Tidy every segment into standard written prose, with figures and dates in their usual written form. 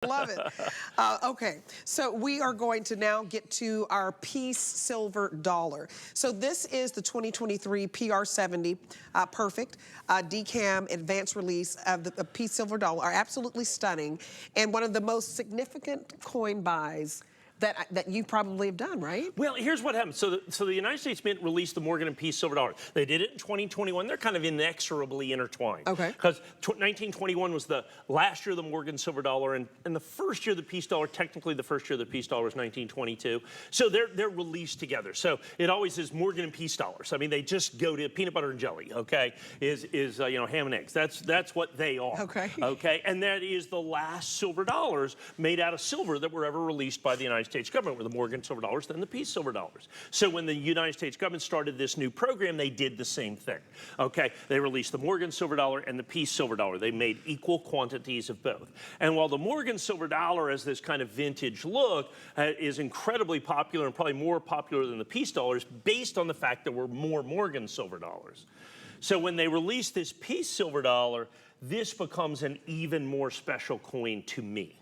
Love it. Okay, so we are going to now get to our Peace Silver Dollar. So this is the 2023 PR70 Perfect DCAM advanced release of the Peace Silver Dollar. Are absolutely stunning and one of the most significant coin buys that you probably have done, right? Well, here's what happened. So the United States Mint released the Morgan and Peace Silver Dollar. They did it in 2021. They're kind of inexorably intertwined. Okay. Because 1921 was the last year of the Morgan Silver Dollar, and the first year of the Peace Dollar, technically the first year of the Peace Dollar was 1922. So they're released together. So it always is Morgan and Peace Dollars. I mean, they just go to peanut butter and jelly. Okay, is you know, ham and eggs. That's what they are. Okay. Okay, and that is the last silver dollars made out of silver that were ever released by the United States government, were the Morgan Silver Dollars, then the Peace Silver Dollars. So when the United States government started this new program, they did the same thing. Okay, they released the Morgan Silver Dollar and the Peace Silver Dollar. They made equal quantities of both. And while the Morgan Silver Dollar has this kind of vintage look, is incredibly popular and probably more popular than the Peace Dollars based on the fact that we're more Morgan Silver Dollars. So when they released this Peace Silver Dollar, this becomes an even more special coin to me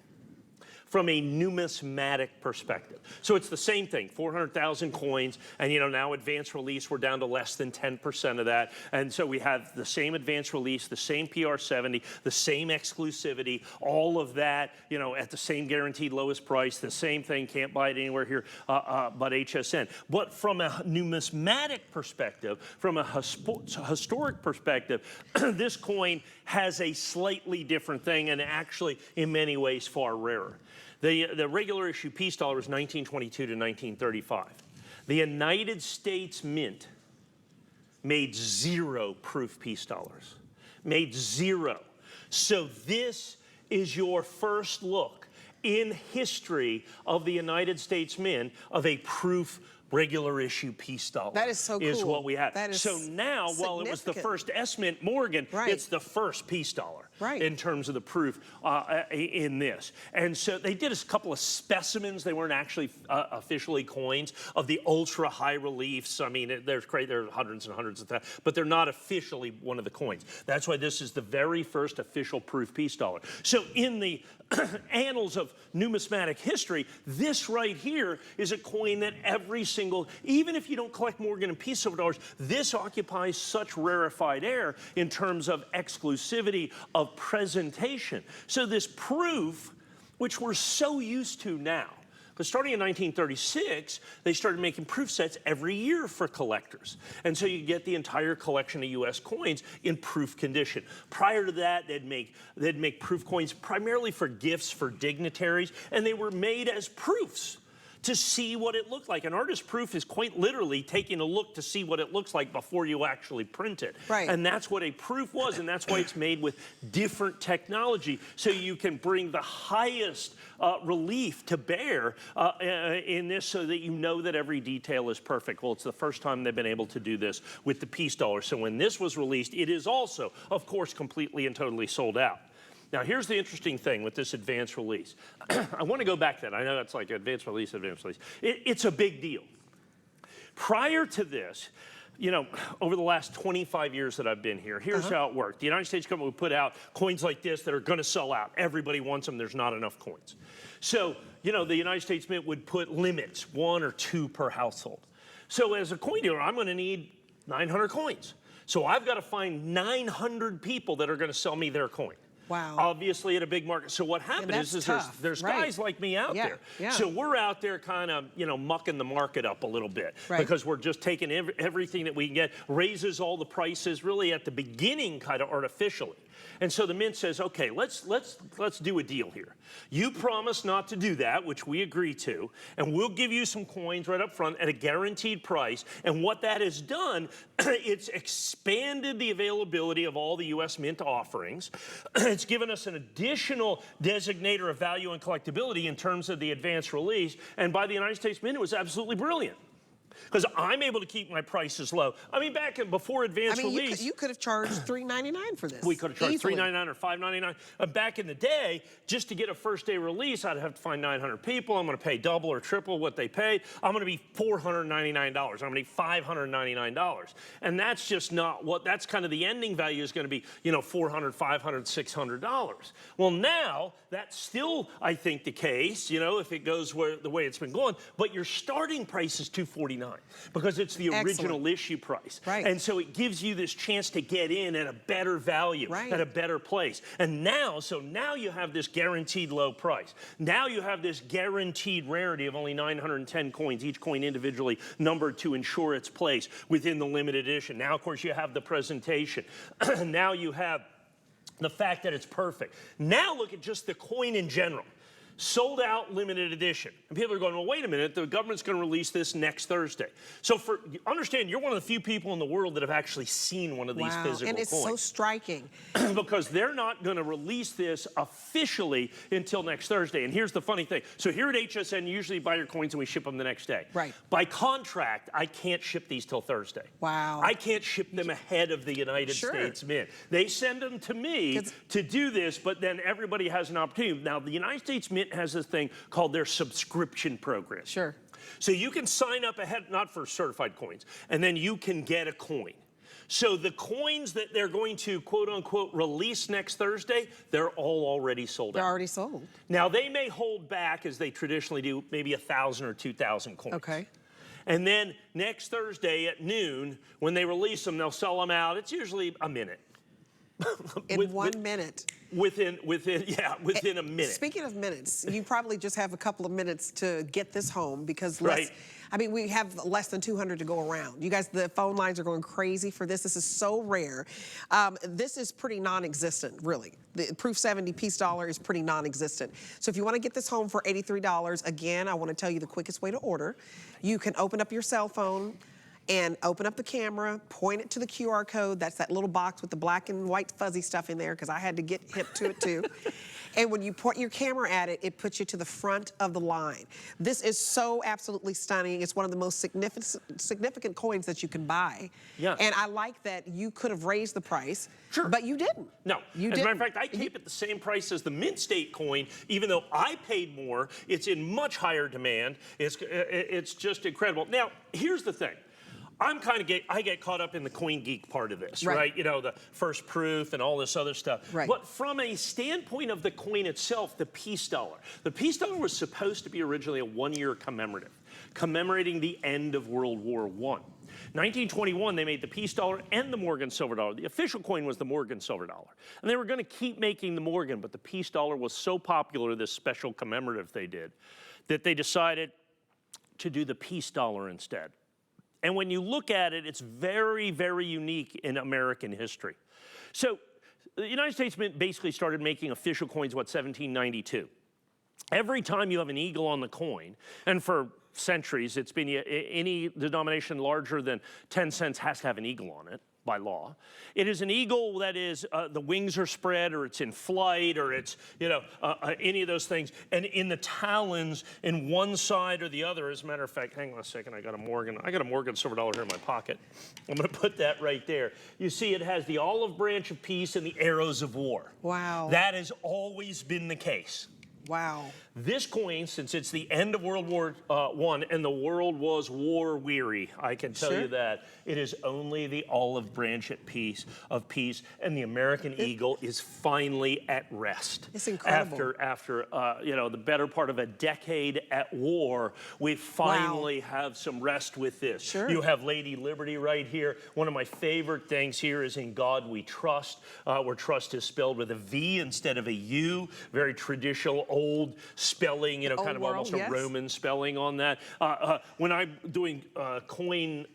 from a numismatic perspective. So it's the same thing, 400,000 coins, and you know, now advanced release, we're down to less than 10% of that. And so we have the same advanced release, the same PR70, the same exclusivity, all of that, you know, at the same guaranteed lowest price, the same thing, can't buy it anywhere here but HSN. But from a numismatic perspective, from a historic perspective, this coin has a slightly different thing, and actually, in many ways, far rarer. The regular issue Peace Dollar was 1922 to 1935. The United States Mint made 0 proof Peace Dollars. Made 0. So this is your first look in history of the United States Mint of a proof regular issue Peace Dollar. That is so cool. Is what we have. That is so now, while it was the first S Mint Morgan, right, it's the first Peace Dollar. Right. In terms of the proof in this. And so they did a couple of specimens. They weren't actually officially coins of the ultra high reliefs. I mean, there's hundreds and hundreds of that, but they're not officially one of the coins. That's why this is the very first official proof Peace Dollar. So in the annals of numismatic history, this right here is a coin that every single, even if you don't collect Morgan and Peace Silver Dollars, this occupies such rarefied air in terms of exclusivity, of presentation. So this proof, which we're so used to now, but starting in 1936, they started making proof sets every year for collectors. And so you get the entire collection of U.S. coins in proof condition. Prior to that, they'd make proof coins primarily for gifts for dignitaries, and they were made as proofs to see what it looked like. An artist proof is quite literally taking a look to see what it looks like before you actually print it. Right. And that's what a proof was, and that's why it's made with different technology, so you can bring the highest relief to bear in this, so that you know that every detail is perfect. Well, it's the first time they've been able to do this with the Peace Dollar. So when this was released, it is also, of course, completely and totally sold out. Now, here's the interesting thing with this advanced release. I want to go back to that. I know it's like advanced release, advanced release. It's a big deal. Prior to this, you know, over the last 25 years that I've been here, here's how it worked. The United States government would put out coins like this that are going to sell out. Everybody wants them. There's not enough coins. So, you know, the United States Mint would put limits, 1 or 2 per household. So as a coin dealer, I'm going to need 900 coins. So I've got to find 900 people that are going to sell me their coin. Wow. Obviously at a big market. So what happened is there's guys like me out there. Yeah. So we're out there kind of, you know, mucking the market up a little bit. Right. Because we're just taking everything that we can get, raises all the prices really at the beginning kind of artificially. And so the Mint says, okay, let's do a deal here. You promise not to do that, which we agree to, and we'll give you some coins right up front at a guaranteed price. And what that has done, it's expanded the availability of all the U.S. Mint offerings. It's given us an additional designator of value and collectability in terms of the advanced release. And by the United States Mint, it was absolutely brilliant. because I'm able to keep my prices low. I mean, before advanced release, you could have charged $3.99 for this. we could have charged easily. $3.99 or $5.99. Back in the day, just to get a first day release, I'd have to find 900 people. I'm going to pay double or triple what they paid. I'm going to be $499. I'm going to be $599. And that's just not what, that's kind of the ending value is going to be, you know, $400, $500, $600. Well, now that's still, I think, the case, you know, if it goes the way it's been going, but your starting price is $249 because it's the original issue price. Right. And so it gives you this chance to get in at a better value, at a better place. And now, so now you have this guaranteed low price. Now you have this guaranteed rarity of only 910 coins, each coin individually numbered to ensure its place within the limited edition. Now, of course, you have the presentation. Now you have the fact that it's perfect. Now look at just the coin in general. Sold out limited edition. And people are going, well, wait a minute, the government's going to release this next Thursday. So understand, you're one of the few people in the world that have actually seen one of these physical coins. And it's so striking. Because they're not going to release this officially until next Thursday. And here's the funny thing. So here at HSN, you usually buy your coins and we ship them the next day. Right. By contract, I can't ship these till Thursday. Wow. I can't ship them ahead of the United States Mint. They send them to me to do this, but then everybody has an opportunity. Now, the United States Mint has this thing called their subscription program. Sure. So you can sign up ahead, not for certified coins, and then you can get a coin. So the coins that they're going to, quote unquote, release next Thursday, they're all already sold out. They're already sold. Now, they may hold back, as they traditionally do, maybe 1,000 or 2,000 coins. Okay. And then next Thursday at noon, when they release them, they'll sell them out. It's usually a minute. In 1 minute. Within a minute. Speaking of minutes, you probably just have a couple of minutes to get this home because I mean, we have less than 200 to go around. You guys, the phone lines are going crazy for this. This is so rare. This is pretty non-existent, really. The Proof 70 piece dollar is pretty non-existent. So if you want to get this home for $83, again, I want to tell you the quickest way to order. You can open up your cell phone and open up the camera, point it to the QR code. That's that little box with the black and white fuzzy stuff in there because I had to get hip to it too. And when you point your camera at it, it puts you to the front of the line. This is so absolutely stunning. It's one of the most significant coins that you can buy. Yeah. And I like that you could have raised the price, sure, but you didn't. No. You As didn't. a matter of fact, I keep it the same price as the Mint State coin, even though I paid more. It's in much higher demand. It's just incredible. Now, here's the thing. I get caught up in the coin geek part of this, right? You know, the first proof and all this other stuff. Right. But from a standpoint of the coin itself, the peace dollar was supposed to be originally a one-year commemorative, commemorating the end of World War I. 1921, they made the peace dollar and the Morgan silver dollar. The official coin was the Morgan silver dollar. And they were going to keep making the Morgan, but the peace dollar was so popular, this special commemorative they did, that they decided to do the peace dollar instead. And when you look at it, it's very, very unique in American history. So the United States Mint basically started making official coins, 1792. Every time you have an eagle on the coin, and for centuries, it's been any denomination larger than 10 cents has to have an eagle on it by law. It is an eagle that is, the wings are spread, or it's in flight, or it's, you know, any of those things. And in the talons, in one side or the other, as a matter of fact, hang on a second, I got a Morgan silver dollar here in my pocket. I'm gonna put that right there. You see it has the olive branch of peace and the arrows of war. Wow. That has always been the case. Wow. This coin, since it's the end of World War I and the world was war weary, I can tell you that, it is only the olive branch of peace, and the American eagle is finally at rest. It's incredible. After you know, the better part of a decade at war, we finally have some rest with this. Sure. You have Lady Liberty right here. One of my favorite things here is "In God We Trust," where trust is spelled with a V instead of a U. Very traditional, old spelling, you know, kind of almost a Roman spelling on that. When I'm doing coin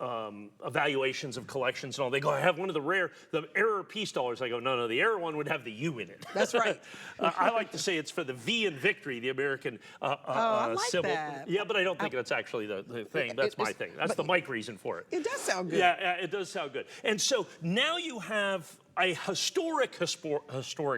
evaluations of collections and all, they go, I have one of the error peace dollars. I go, no, the error one would have the U in it. That's right. I like to say it's for the V in victory, the American I like symbol. that. Yeah, but I don't think that's actually the thing. That's my thing. That's the Mike reason for it. It does sound good. Yeah, it does sound good. And so now you have a historic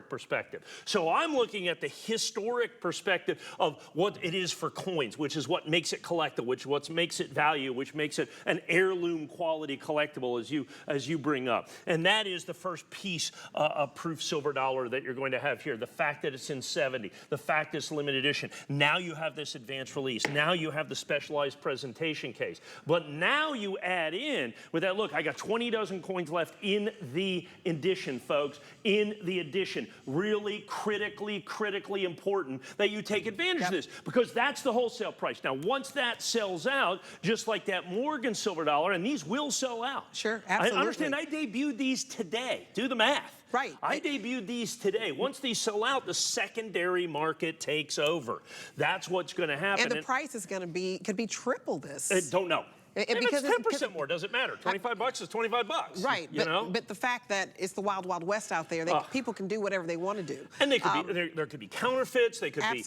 perspective. So I'm looking at the historic perspective of what it is for coins, which is what makes it collectible, which what makes it value, which makes it an heirloom quality collectible, as you bring up. And that is the first piece of proof silver dollar that you're going to have here. The fact that it's in 70, the fact it's limited edition. Now you have this advanced release. Now you have the specialized presentation case. But now you add in with that, look, I got 20 dozen coins left in the edition, folks, in the edition. Really critically important that you take advantage of this, because that's the wholesale price. Now, once that sells out, just like that Morgan silver dollar, and these will sell out. Sure, absolutely. I understand I debuted these today. Do the math. Right. I debuted these today. Once these sell out, the secondary market takes over. That's what's going to happen. And the price is going to be, could be triple this. Don't know. Because it's 10% more, doesn't matter. 25 bucks is 25 bucks. Right, you know? But the fact that it's the wild, wild west out there, people can do whatever they want to do. And they could be, there could be counterfeits, they could be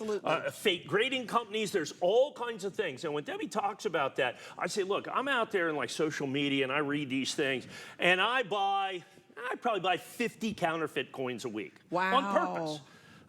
fake grading companies, there's all kinds of things. And when Debbie talks about that, I say, look, I'm out there in like social media and I read these things, and I probably buy 50 counterfeit coins a week. Wow. On purpose.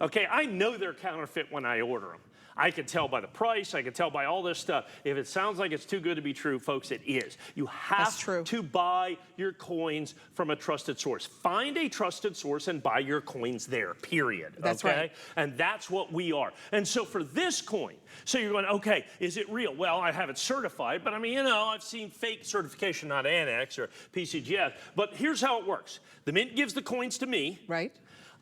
Okay, I know they're counterfeit when I order them. I can tell by the price, I can tell by all this stuff. If it sounds like it's too good to be true, folks, it is. You have to buy your coins from a trusted source. Find a trusted source and buy your coins there, period. That's right. And that's what we are. And so for this coin, so you're going, okay, is it real? Well, I have it certified, but I mean, you know, I've seen fake certification, not ANACS or PCGF, but here's how it works. The mint gives the coins to me. Right.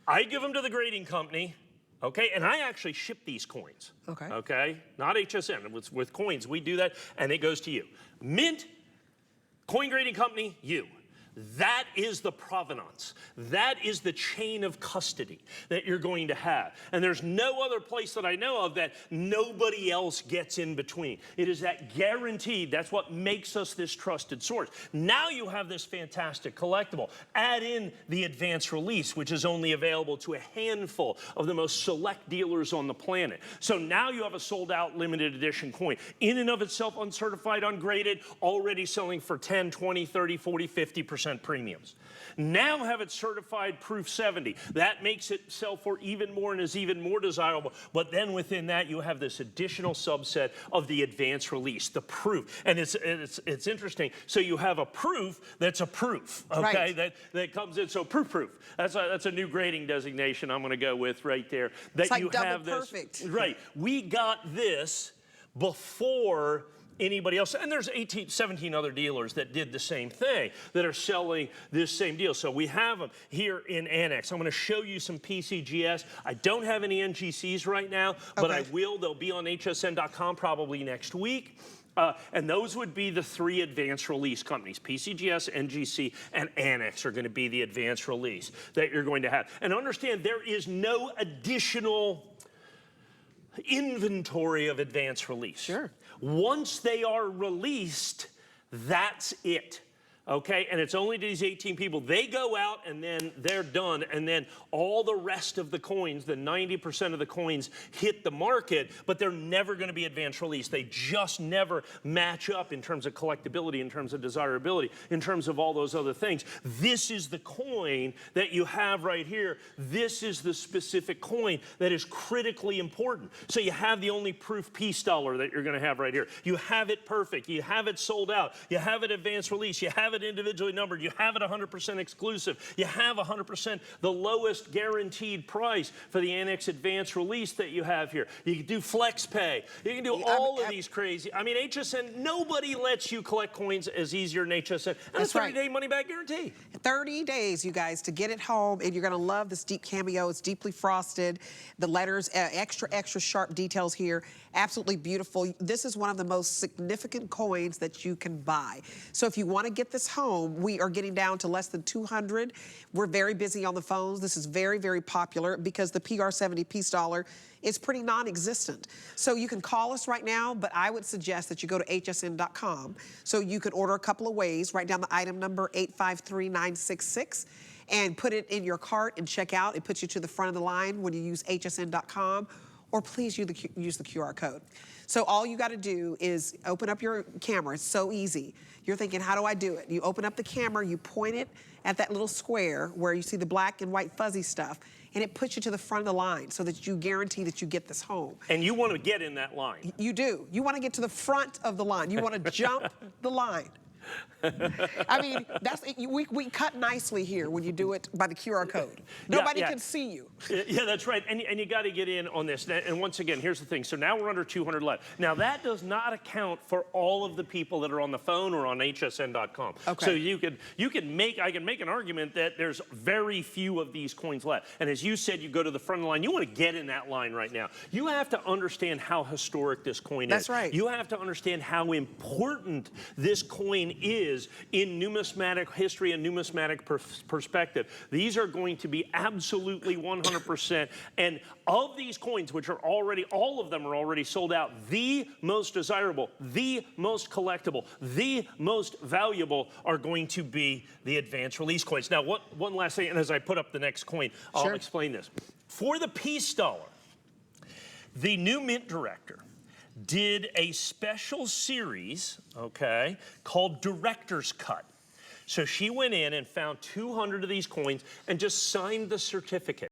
I give them to the grading company. Okay, and I actually ship these coins. Okay. Okay, not HSN. With coins, we do that, and it goes to you. Mint, coin grading company, you. That is the provenance. That is the chain of custody that you're going to have. And there's no other place that I know of that nobody else gets in between. It is that guaranteed. That's what makes us this trusted source. Now you have this fantastic collectible. Add in the advanced release, which is only available to a handful of the most select dealers on the planet. So now you have a sold out limited edition coin. In and of itself, uncertified, ungraded, already selling for 10, 20, 30, 40, 50% premiums. Now have it certified proof 70. That makes it sell for even more and is even more desirable. But then within that, you have this additional subset of the advanced release, the proof. And it's interesting. So you have a proof that's a proof, okay, that comes in. So proof. That's a new grading designation I'm going to go with right there. That it's like you double have this. Perfect. Right. We got this before anybody else, and there's 17 other dealers that did the same thing that are selling this same deal. So we have them here in ANACS. I'm going to show you some PCGS. I don't have any NGCs right now, but I will. They'll be on hsn.com probably next week. And those would be the three advanced release companies. PCGS, NGC, and ANACS are going to be the advanced release that you're going to have. And understand, there is no additional inventory of advanced release. Sure. Once they are released, that's it. Okay, and it's only to these 18 people. They go out and then they're done, and then all the rest of the coins, the 90% of the coins, hit the market, but they're never going to be advanced release. They just never match up in terms of collectability, in terms of desirability, in terms of all those other things. This is the coin that you have right here. This is the specific coin that is critically important. So you have the only proof piece dollar that you're going to have right here. You have it perfect. You have it sold out. You have it advanced release. You have it individually numbered. You have it 100% exclusive. You have 100% the lowest guaranteed price for the ANACS advanced release that you have here. You can do flex pay. You can do all of these crazy. I mean, HSN, nobody lets you collect coins as easier than HSN. And a 30-day money-back guarantee. 30 days, you guys, to get it home, and you're going to love this deep cameo. It's deeply frosted. The letters, extra sharp details here. Absolutely beautiful. This is one of the most significant coins that you can buy. So if you want to get this home, we are getting down to less than 200. We're very busy on the phones. This is very, very popular because the PR70 piece dollar is pretty non-existent. So you can call us right now, but I would suggest that you go to hsn.com. So you can order a couple of ways. Write down the item number 853966 and put it in your cart and check out. It puts you to the front of the line when you use hsn.com. or please use the QR code. So all you got to do is open up your camera. It's so easy. You're thinking, how do I do it? You open up the camera, you point it at that little square where you see the black and white fuzzy stuff, and it puts you to the front of the line so that you guarantee that you get this home. And you want to get in that line. You do. You want to get to the front of the line. You want to jump the line. I mean, we cut nicely here when you do it by the QR code. Nobody can see you. Yeah, that's right. And you got to get in on this. And once again, here's the thing. So now we're under 200 left. Now that does not account for all of the people that are on the phone or on hsn.com. Okay. So I can make an argument that there's very few of these coins left. And as you said, you go to the front of the line. You want to get in that line right now. You have to understand how historic this coin is. That's right. You have to understand how important this coin is in numismatic history and numismatic perspective. These are going to be absolutely 100%. And of these coins, which are already, all of them are already sold out, the most desirable, the most collectible, the most valuable are going to be the advanced release coins. Now, one last thing, and as I put up the next coin, I'll explain this. For the peace dollar, the new mint director did a special series, okay, called Director's Cut. So she went in and found 200 of these coins and just signed the certificate.